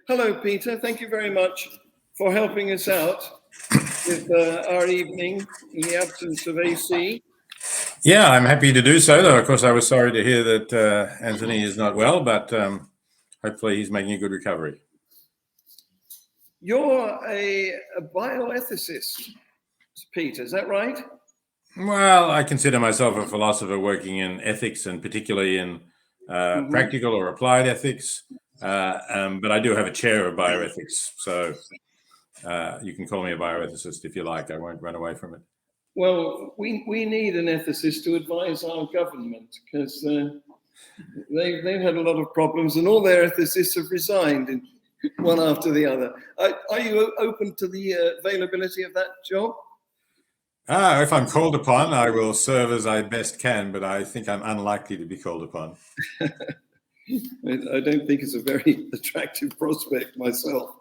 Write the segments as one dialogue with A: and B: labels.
A: Hello, Peter. Thank you very much for helping us out with our evening in the absence of AC.
B: Yeah, I'm happy to do so, though. Of course, I was sorry to hear that Anthony is not well, but hopefully he's making a good recovery.
A: You're a bioethicist, Peter. Is that right?
B: Well, I consider myself a philosopher working in ethics and particularly in practical or applied ethics. But I do have a chair of bioethics, so you can call me a bioethicist if you like. I won't run away from it.
A: Well, we need an ethicist to advise our government because they've had a lot of problems and all their ethicists have resigned one after the other. Are you open to the availability of that job?
B: If I'm called upon, I will serve as I best can, but I think I'm unlikely to be called upon.
A: I don't think it's a very attractive prospect myself.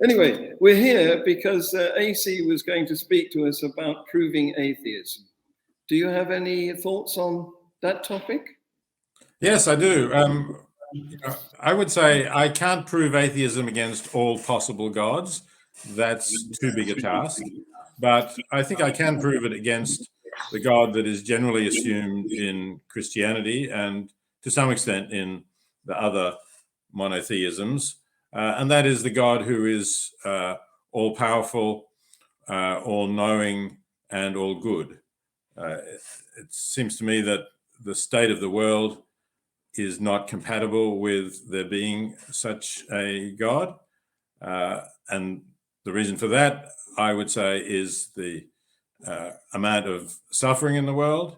A: Anyway, we're here because AC was going to speak to us about proving atheism. Do you have any thoughts on that topic?
B: Yes, I do. I would say I can't prove atheism against all possible gods. That's too big a task. But I think I can prove it against the God that is generally assumed in Christianity and to some extent in the other monotheisms. And that is the God who is all powerful, all knowing, and all good. It seems to me that the state of the world is not compatible with there being such a God. And the reason for that, I would say, is the amount of suffering in the world.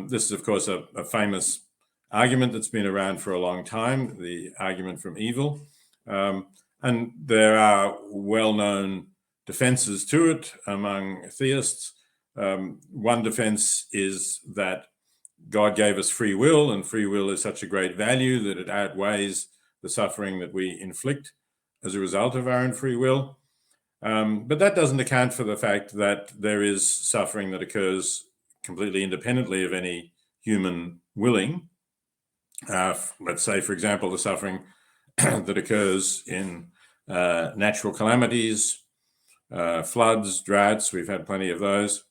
B: This is, of course, a famous argument that's been around for a long time, the argument from evil. And there are well-known defenses to it among theists. One defense is that God gave us free will, and free will is such a great value that it outweighs the suffering that we inflict as a result of our own free will. But that doesn't account for the fact that there is suffering that occurs completely independently of any human willing. Let's say, for example, the suffering that occurs in natural calamities, floods, droughts. We've had plenty of those.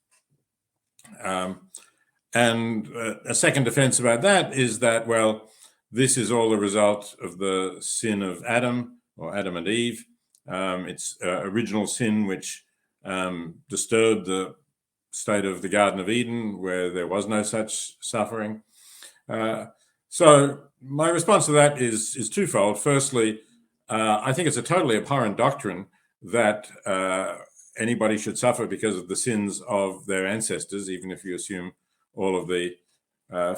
B: And a second defense about that is that, well, this is all a result of the sin of Adam, or Adam and Eve. It's original sin which disturbed the state of the Garden of Eden, where there was no such suffering. So my response to that is twofold. Firstly, I think it's a totally abhorrent doctrine that anybody should suffer because of the sins of their ancestors, even if you assume all of the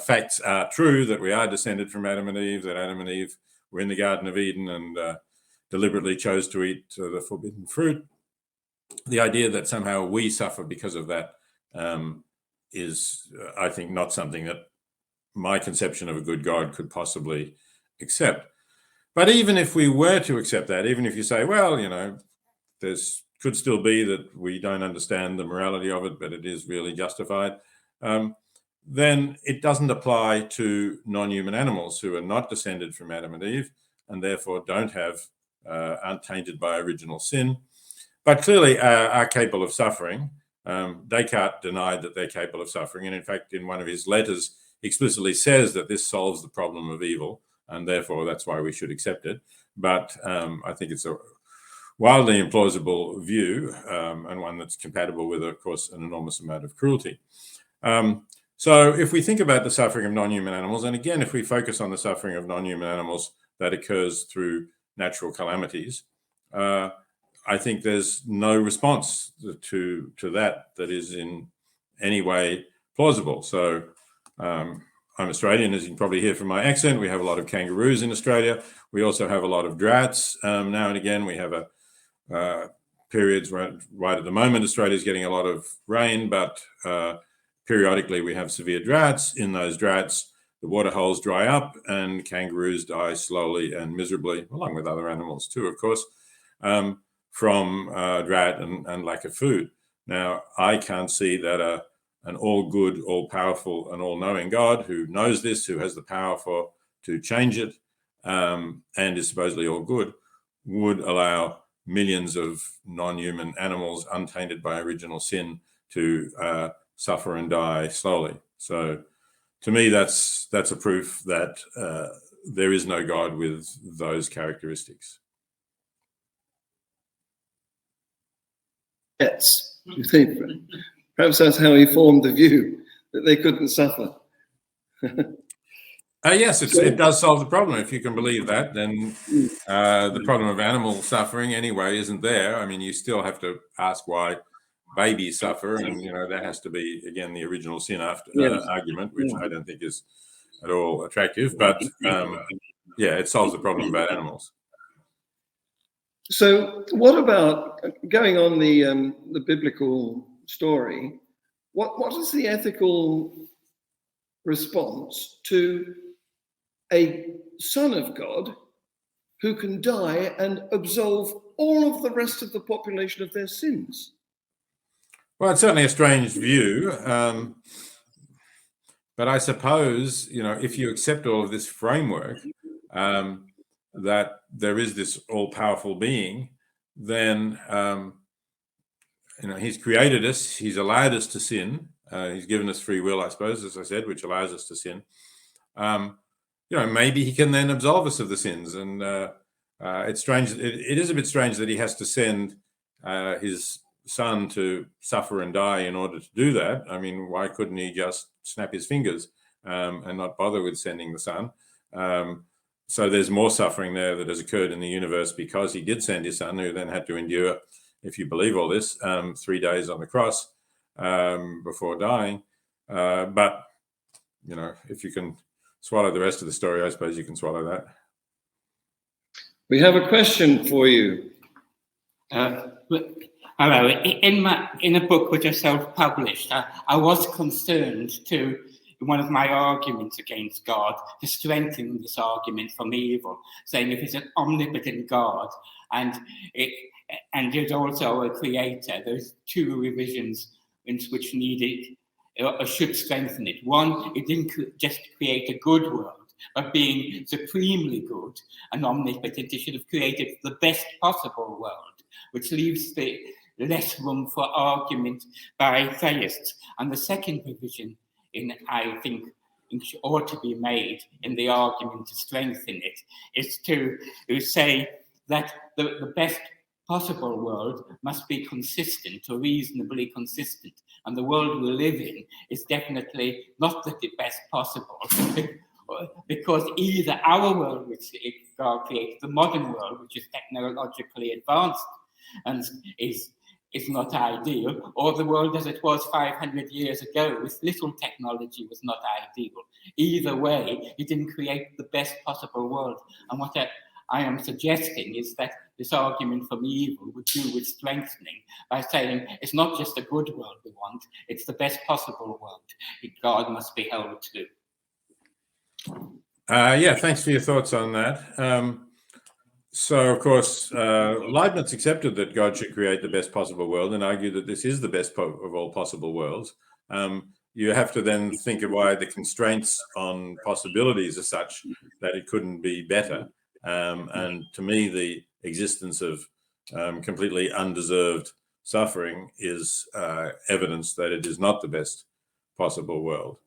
B: facts are true, that we are descended from Adam and Eve, that Adam and Eve were in the Garden of Eden and deliberately chose to eat the forbidden fruit. The idea that somehow we suffer because of that is, I think, not something that my conception of a good God could possibly accept. But even if we were to accept that, even if you say, well, there's could still be that we don't understand the morality of it, but it is really justified, then it doesn't apply to non-human animals who are not descended from Adam and Eve and therefore aren't tainted by original sin, but clearly are capable of suffering. Descartes denied that they're capable of suffering, and in fact, in one of his letters, explicitly says that this solves the problem of evil, and therefore that's why we should accept it. But I think it's a wildly implausible view, and one that's compatible with, of course, an enormous amount of cruelty. So if we think about the suffering of non-human animals, and again, if we focus on the suffering of non-human animals that occurs through natural calamities, I think there's no response to that is in any way plausible. So I'm Australian, as you can probably hear from my accent. We have a lot of kangaroos in Australia. We also have a lot of droughts now and again. We have periods where, right at the moment, Australia is getting a lot of rain, but periodically we have severe droughts. In those droughts, the water holes dry up and kangaroos die slowly and miserably, along with other animals too, of course, from drought and lack of food. Now, I can't see that an all-good, all-powerful, and all-knowing God who knows this, who has the power to change it, and is supposedly all good, would allow millions of non-human animals untainted by original sin to suffer and die slowly. So to me, that's a proof that there is no God with those characteristics.
A: Yes, you think perhaps that's how he formed the view that they couldn't suffer.
B: Yes, it does solve the problem. If you can believe that, then the problem of animal suffering anyway isn't there. I mean, you still have to ask why babies suffer, and that has to be again the original sin after argument, which I don't think is at all attractive. But yeah, it solves the problem about animals.
A: So, what about going on the biblical story? What is the ethical response to a son of God who can die and absolve all of the rest of the population of their sins?
B: Well, it's certainly a strange view, but I suppose if you accept all of this framework, that there is this all-powerful being, then he's created us, he's allowed us to sin, he's given us free will, I suppose, as I said, which allows us to sin. Maybe he can then absolve us of the sins, and it's strange. It is a bit strange that he has to send his son to suffer and die in order to do that. I mean, why couldn't he just snap his fingers and not bother with sending the son? So there's more suffering there that has occurred in the universe because he did send his son, who then had to endure, if you believe all this, 3 days on the cross before dying. But if you can swallow the rest of the story, I suppose you can swallow that.
A: We have a question for you.
C: Hello. In a book which I self-published, I was concerned to one of my arguments against God to strengthen this argument from evil, saying if it's an omnipotent God and there's also a creator, there's two revisions which needed or should strengthen it. One, it didn't just create a good world, but being supremely good and omnipotent, it should have created the best possible world, which leaves the less room for argument by theists. And the second revision I think ought to be made in the argument to strengthen it is to say that the best possible world must be consistent or reasonably consistent, and the world we live in is definitely not the best possible, because either our world, which God created, the modern world, which is technologically advanced and is not ideal, or the world as it was 500 years ago with little technology was not ideal. Either way, he didn't create the best possible world. And what I am suggesting is that this argument from evil would do with strengthening by saying it's not just a good world we want, it's the best possible world God must be held to.
B: Yeah, thanks for your thoughts on that. So, of course, Leibniz accepted that God should create the best possible world and argued that this is the best of all possible worlds. You have to then think of why the constraints on possibilities are such that it couldn't be better. And to me, the existence of completely undeserved suffering is evidence that it is not the best possible world.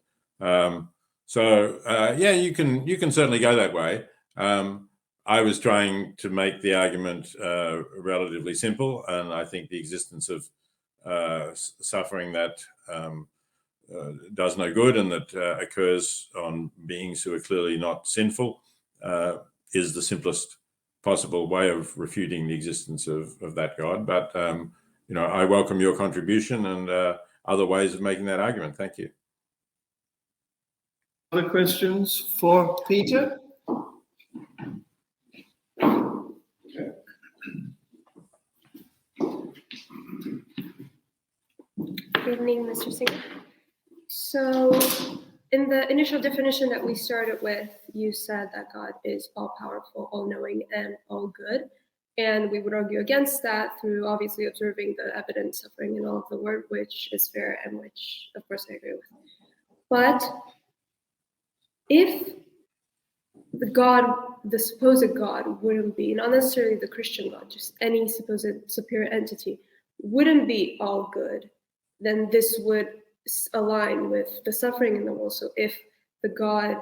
B: Yeah, you can certainly go that way. I was trying to make the argument relatively simple, and I think the existence of suffering that does no good and that occurs on beings who are clearly not sinful is the simplest possible way of refuting the existence of that God. But I welcome your contribution and other ways of making that argument. Thank you.
A: Other questions for Peter?
D: Good evening, Mr. Singer. So, in the initial definition that we started with, you said that God is all-powerful, all-knowing, and all-good. And we would argue against that through obviously observing the evident suffering in all of the word, which is fair and which, of course, I agree with. But if the supposed God wouldn't be, not necessarily the Christian God, just any supposed superior entity, wouldn't be all good, then this would align with the suffering in the world. So if the God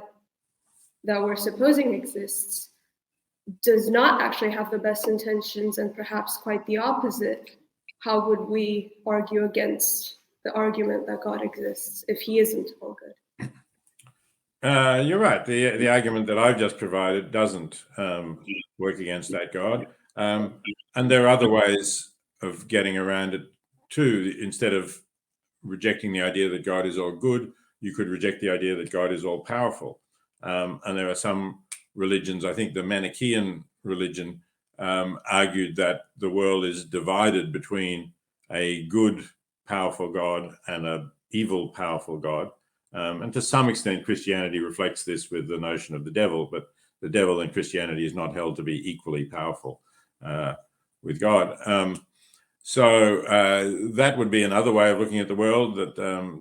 D: that we're supposing exists does not actually have the best intentions and perhaps quite the opposite, how would we argue against the argument that God exists if he isn't all good?
B: You're right. The argument that I've just provided doesn't work against that God. And there are other ways of getting around it too. Instead of rejecting the idea that God is all good, you could reject the idea that God is all powerful. And there are some religions, I think the Manichaean religion argued that the world is divided between a good, powerful God and an evil, powerful God. And to some extent, Christianity reflects this with the notion of the devil, but the devil in Christianity is not held to be equally powerful with God. So that would be another way of looking at the world, that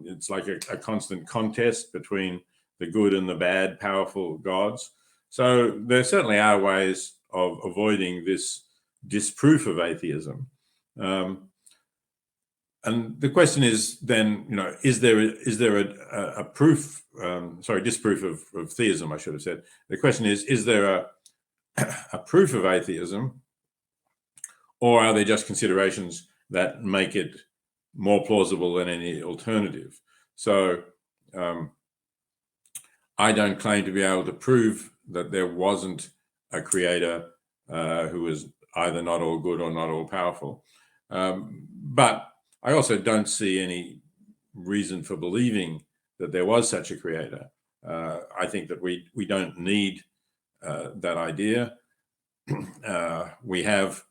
B: it's like a constant contest between the good and the bad, powerful gods. So there certainly are ways of avoiding this disproof of atheism. And the question is then, is there a proof? Disproof of theism, I should have said. The question is there a proof of atheism, or are there just considerations that make it more plausible than any alternative? So I don't claim to be able to prove that there wasn't a creator who was either not all good or not all powerful, but I also don't see any reason for believing that there was such a creator. I think that we don't need that idea. We have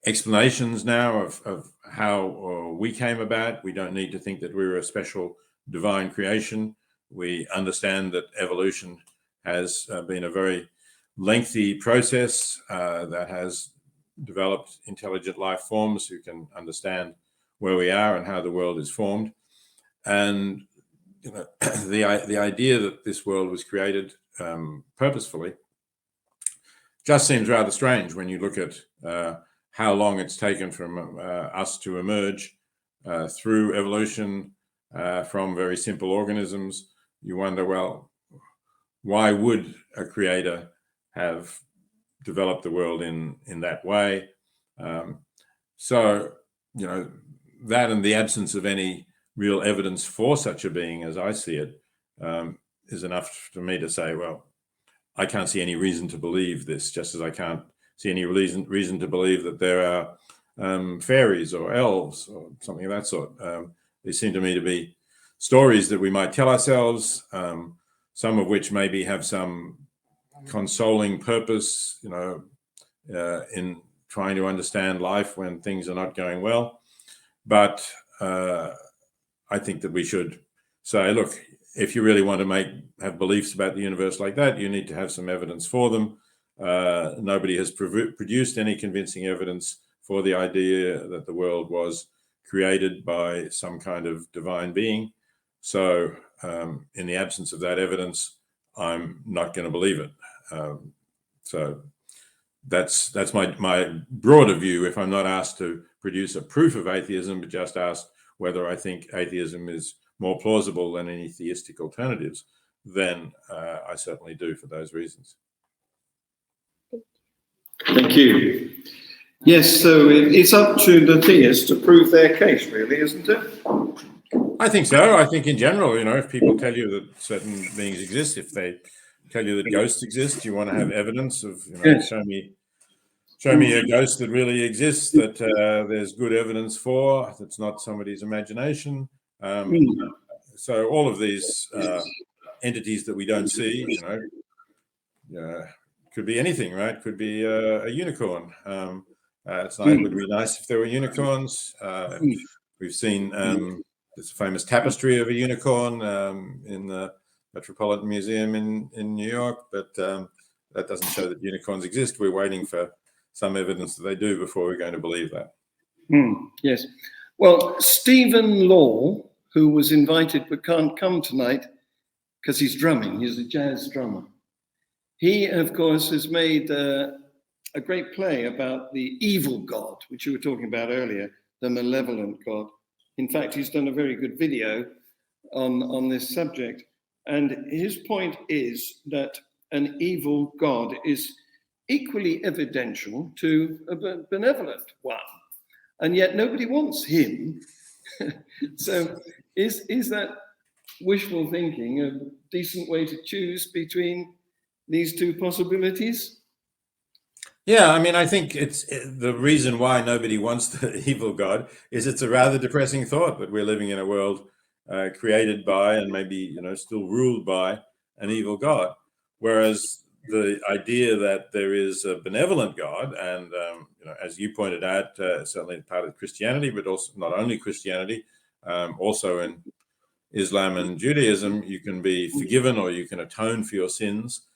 B: explanations now of how we came about. We don't need to think that we were a special divine creation. We understand that evolution has been a very lengthy process that has developed intelligent life forms who can understand where we are and how the world is formed. And the idea that this world was created purposefully just seems rather strange when you look at how long it's taken from us to emerge through evolution from very simple organisms. You wonder, well, why would a creator have developed the world in that way? That and the absence of any real evidence for such a being, as I see it, is enough for me to say, well, I can't see any reason to believe this, just as I can't see any reason to believe that there are fairies or elves or something of that sort. They seem to me to be stories that we might tell ourselves, some of which maybe have some consoling purpose, in trying to understand life when things are not going well. But I think that we should say, look, if you really want to have beliefs about the universe like that, you need to have some evidence for them. Nobody has produced any convincing evidence for the idea that the world was created by some kind of divine being. So in the absence of that evidence, I'm not going to believe it. So that's my broader view. If I'm not asked to produce a proof of atheism, but just asked whether I think atheism is more plausible than any theistic alternatives, then I certainly do for those reasons.
A: Thank you. Yes, so it's up to the theists to prove their case, really, isn't it?
B: I think so. I think in general, if people tell you that certain beings exist, if they tell you that ghosts exist, you want to have evidence of,
A: Yes.
B: show me a ghost that really exists, that there's good evidence for, that's not somebody's imagination. So all of these entities that we don't see, could be anything, right? Could be a unicorn. It would be nice if there were unicorns. We've seen this famous tapestry of a unicorn in the Metropolitan Museum in New York, but that doesn't show that unicorns exist. We're waiting for some evidence that they do before we're going to believe that.
A: Yes. Well, Stephen Law, who was invited but can't come tonight because he's drumming. He's a jazz drummer. he, of course, has made a great play about the evil God, which you were talking about earlier, the malevolent God. In fact, he's done a very good video on this subject. And his point is that an evil God is equally evidential to a benevolent one. And yet nobody wants him. So is that wishful thinking a decent way to choose between these two possibilities?
B: Yeah, I mean, I think it's the reason why nobody wants the evil God is it's a rather depressing thought that we're living in a world created by and maybe still ruled by an evil God, whereas the idea that there is a benevolent God, and as you pointed out, certainly part of Christianity, but also not only Christianity, also in Islam and Judaism, you can be forgiven or you can atone for your sins.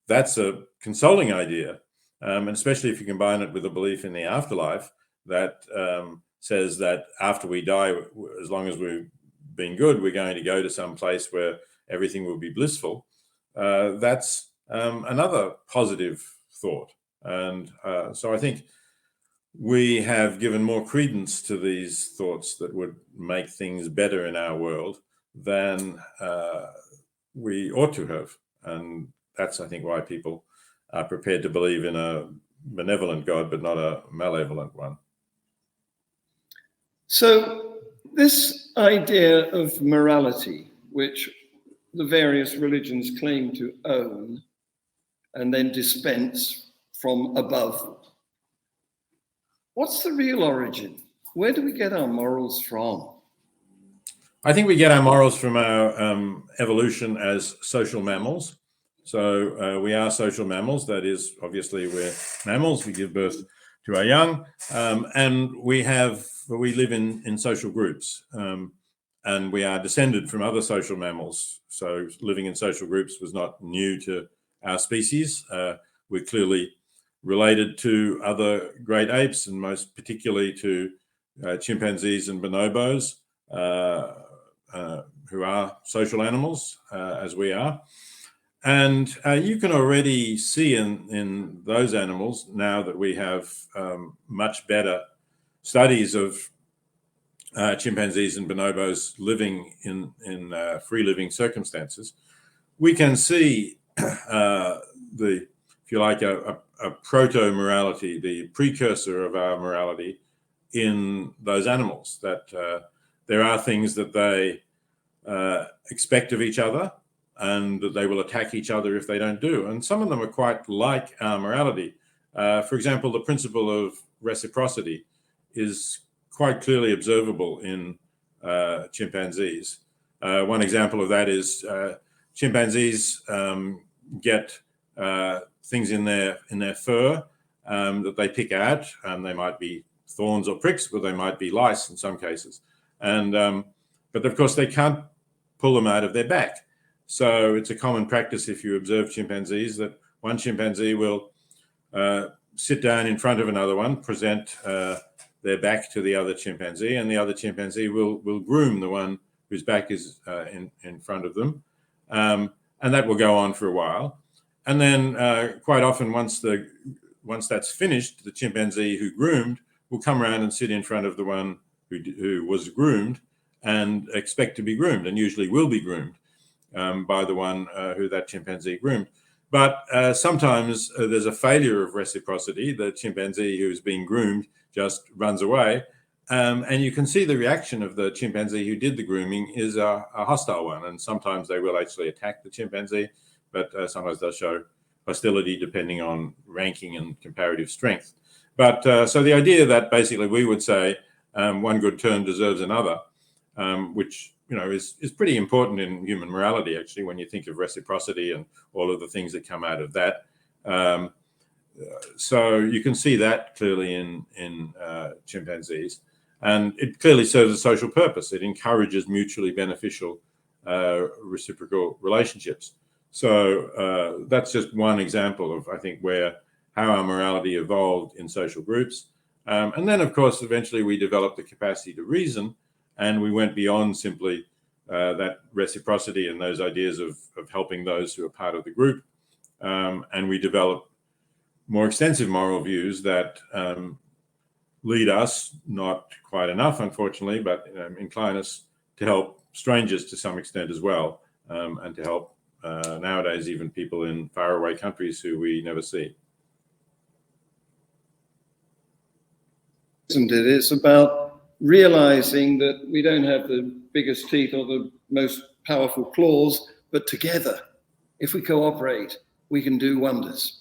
B: That's a consoling idea. And especially if you combine it with a belief in the afterlife that says that after we die, as long as we've been good, we're going to go to some place where everything will be blissful. That's another positive thought. And so I think we have given more credence to these thoughts that would make things better in our world than we ought to have. And that's, I think, why people are prepared to believe in a benevolent God, but not a malevolent one.
A: So this idea of morality, which the various religions claim to own and then dispense from above, what's the real origin? Where do we get our morals from?
B: I think we get our morals from our evolution as social mammals. So we are social mammals. That is, obviously, we're mammals. We give birth to our young, and we live in social groups, and we are descended from other social mammals. So living in social groups was not new to our species. We're clearly related to other great apes, and most particularly to chimpanzees and bonobos, who are social animals, as we are. And you can already see in those animals, now that we have much better studies of chimpanzees and bonobos living in free living circumstances, we can see if you like, a proto-morality, the precursor of our morality in those animals, that there are things that they expect of each other, and that they will attack each other if they don't do. And some of them are quite like our morality. For example, the principle of reciprocity is quite clearly observable in chimpanzees. One example of that is chimpanzees get things in their fur that they pick out. They might be thorns or pricks, but they might be lice in some cases. And but of course they can't pull them out of their back. So it's a common practice, if you observe chimpanzees, that one chimpanzee will sit down in front of another one, present their back to the other chimpanzee, and the other chimpanzee will groom the one whose back is in front of them. And that will go on for a while. And then quite often, once that's finished, the chimpanzee who groomed will come around and sit in front of the one who was groomed and expect to be groomed, and usually will be groomed by the one who that chimpanzee groomed. But sometimes there's a failure of reciprocity. The chimpanzee who's being groomed just runs away. And you can see the reaction of the chimpanzee who did the grooming is a hostile one. And sometimes they will actually attack the chimpanzee, but sometimes they'll show hostility depending on ranking and comparative strength. But so the idea that basically we would say one good turn deserves another, which is pretty important in human morality, actually, when you think of reciprocity and all of the things that come out of that. So you can see that clearly in chimpanzees, and it clearly serves a social purpose. It encourages mutually beneficial reciprocal relationships. So that's just one example of, I think, how our morality evolved in social groups. And then, of course, eventually we developed the capacity to reason, and we went beyond simply that reciprocity and those ideas of helping those who are part of the group. and we develop more extensive moral views that lead us, not quite enough, unfortunately, but incline us to help strangers to some extent as well, and to help nowadays even people in faraway countries who we never see.
A: Isn't it? It's about realizing that we don't have the biggest teeth or the most powerful claws, but together, if we cooperate, we can do wonders.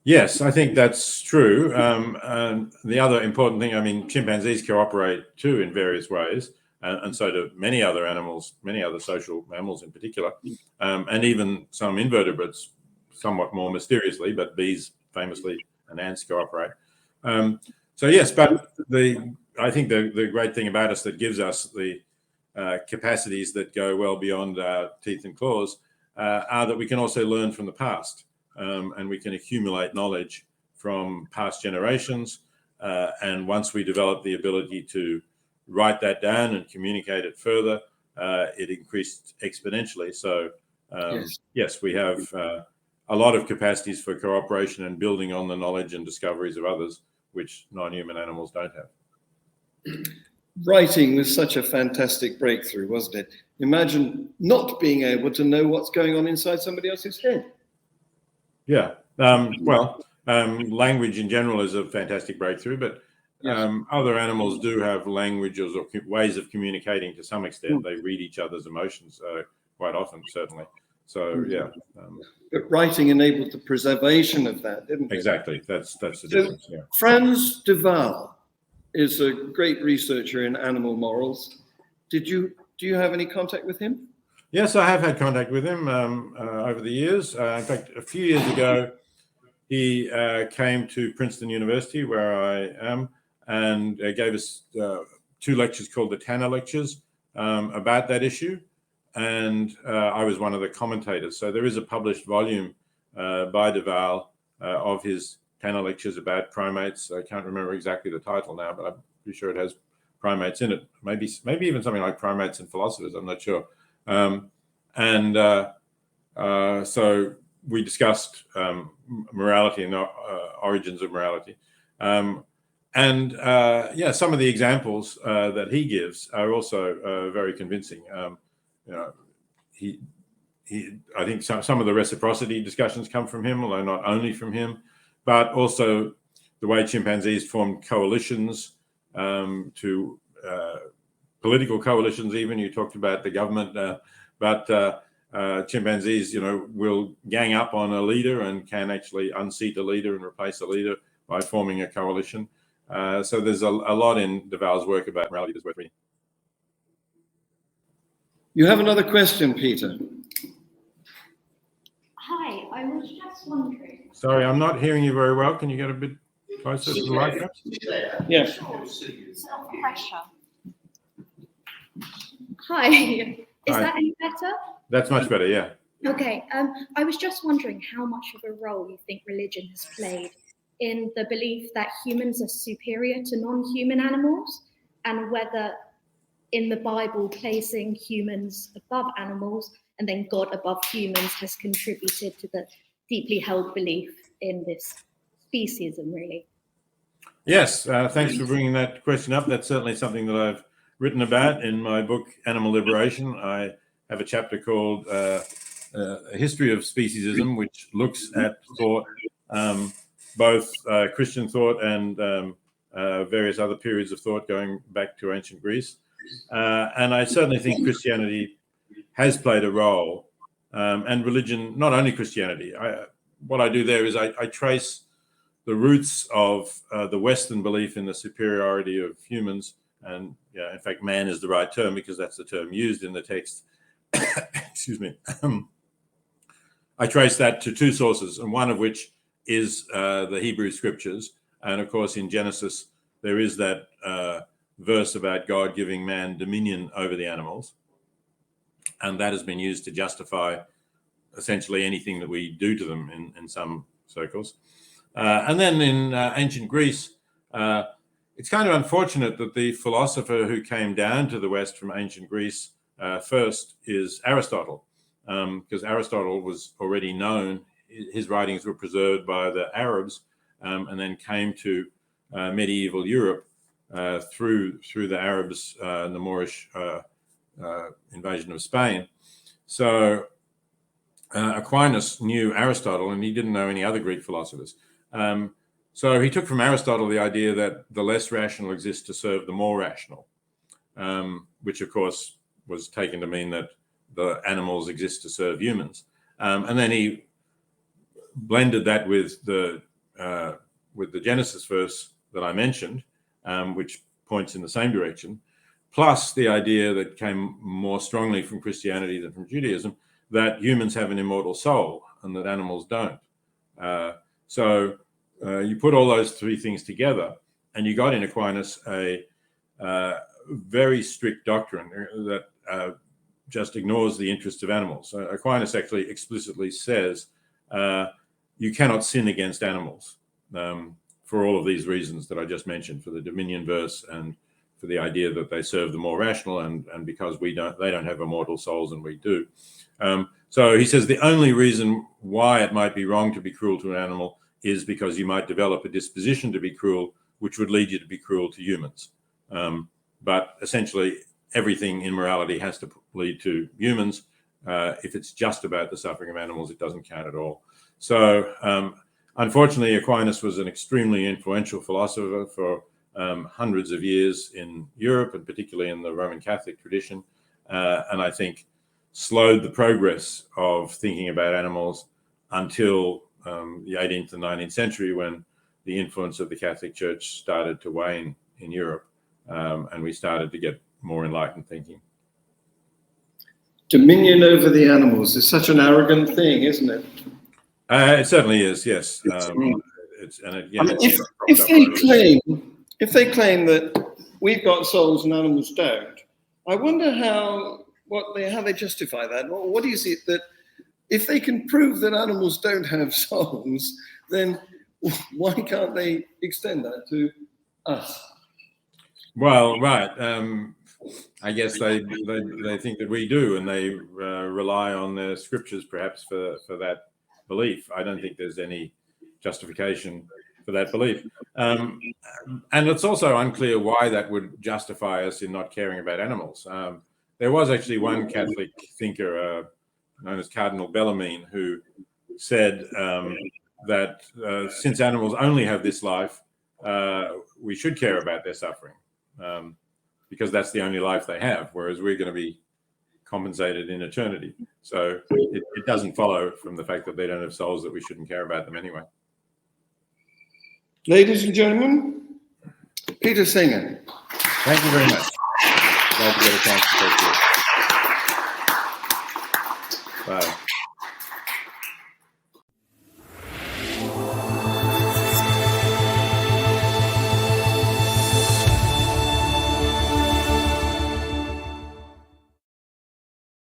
B: Yes, I think that's true. And the other important thing, I mean, chimpanzees cooperate too in various ways, and so do many other animals, many other social mammals in particular, and even some invertebrates, somewhat more mysteriously, but bees famously and ants cooperate. So yes, but I think the great thing about us that gives us the capacities that go well beyond our teeth and claws are that we can also learn from the past. And we can accumulate knowledge from past generations. And once we develop the ability to write that down and communicate it further, it increased exponentially. So yes, we have a lot of capacities for cooperation and building on the knowledge and discoveries of others, which non-human animals don't have.
A: Writing was such a fantastic breakthrough, wasn't it? Imagine not being able to know what's going on inside somebody else's head.
B: Yeah. Language in general is a fantastic breakthrough, but other animals do have languages or ways of communicating to some extent. They read each other's emotions quite often, certainly. So, yeah.
A: But writing enabled the preservation of that, didn't it?
B: Exactly. That's the difference. Yeah.
A: Frans de Waal is a great researcher in animal morals. Do you have any contact with him?
B: Yes, I have had contact with him over the years. In fact, a few years ago, he came to Princeton University, where I am, and gave us 2 lectures called the Tanner Lectures about that issue. And I was one of the commentators. So there is a published volume by de Waal of his Tanner Lectures about primates. I can't remember exactly the title now, but I'm pretty sure it has primates in it. Maybe even something like Primates and Philosophers. I'm not sure. So we discussed morality and the origins of morality. Some of the examples that he gives are also very convincing. I think some of the reciprocity discussions come from him, although not only from him, but also the way chimpanzees formed coalitions to political coalitions. Even you talked about the government, but chimpanzees, will gang up on a leader and can actually unseat a leader and replace a leader by forming a coalition. So there's a lot in de Waal's work about morality that's worth reading.
A: You have another question, Peter.
E: Hi, I was just wondering.
B: Sorry, I'm not hearing you very well. Can you get a bit closer to the microphone?
A: Yes.
E: Pressure. Hi, is
B: Hi.
E: that any better?
B: That's much better, yeah.
E: Okay, I was just wondering how much of a role you think religion has played in the belief that humans are superior to non-human animals, and whether in the Bible placing humans above animals and then God above humans has contributed to the deeply held belief in this speciesism, really.
B: Yes, thanks for bringing that question up. That's certainly something that I've written about in my book, Animal Liberation. I have a chapter called A History of Speciesism, which looks at thought, both Christian thought and various other periods of thought going back to ancient Greece. And I certainly think Christianity has played a role, and religion, not only Christianity. What I do there is I trace the roots of the Western belief in the superiority of humans. And in fact, man is the right term because that's the term used in the text. Excuse me. I trace that to 2 sources, and one of which is the Hebrew scriptures. And of course, in Genesis, there is that verse about God giving man dominion over the animals. And that has been used to justify essentially anything that we do to them in some circles. And then in ancient Greece, it's kind of unfortunate that the philosopher who came down to the West from ancient Greece first is Aristotle. because Aristotle was already known. His writings were preserved by the Arabs and then came to medieval Europe through the Arabs and the Moorish invasion of Spain. So Aquinas knew Aristotle, and he didn't know any other Greek philosophers. So he took from Aristotle the idea that the less rational exists to serve the more rational, which of course was taken to mean that the animals exist to serve humans. And then he blended that with the Genesis verse that I mentioned, which points in the same direction, plus the idea that came more strongly from Christianity than from Judaism, that humans have an immortal soul and that animals don't. So you put all those three things together, and you got in Aquinas a very strict doctrine that just ignores the interests of animals. Aquinas actually explicitly says you cannot sin against animals for all of these reasons that I just mentioned, for the dominion verse and for the idea that they serve the more rational, and because they don't have immortal souls and we do. So he says the only reason why it might be wrong to be cruel to an animal is because you might develop a disposition to be cruel, which would lead you to be cruel to humans. But essentially, everything in morality has to lead to humans. If it's just about the suffering of animals, it doesn't count at all. So unfortunately, Aquinas was an extremely influential philosopher for hundreds of years in Europe, and particularly in the Roman Catholic tradition. And I think slowed the progress of thinking about animals until the 18th and 19th century, when the influence of the Catholic Church started to wane in Europe, and we started to get more enlightened thinking.
A: Dominion over the animals is such an arrogant thing, isn't it?
B: It certainly is, yes.
A: If they claim that we've got souls and animals don't, I wonder how they justify that. What is it that, if they can prove that animals don't have souls, then why can't they extend that to us?
B: Well, right. I guess they think that we do, and they rely on their scriptures perhaps for that belief. I don't think there's any justification for that belief. And it's also unclear why that would justify us in not caring about animals. There was actually one Catholic thinker known as Cardinal Bellarmine who said that since animals only have this life, we should care about their suffering, because that's the only life they have, whereas we're going to be compensated in eternity. So it doesn't follow from the fact that they don't have souls that we shouldn't care about them anyway.
A: Ladies and gentlemen, Peter Singer.
B: Thank you very much. Glad to get a chance to talk to you. Bye.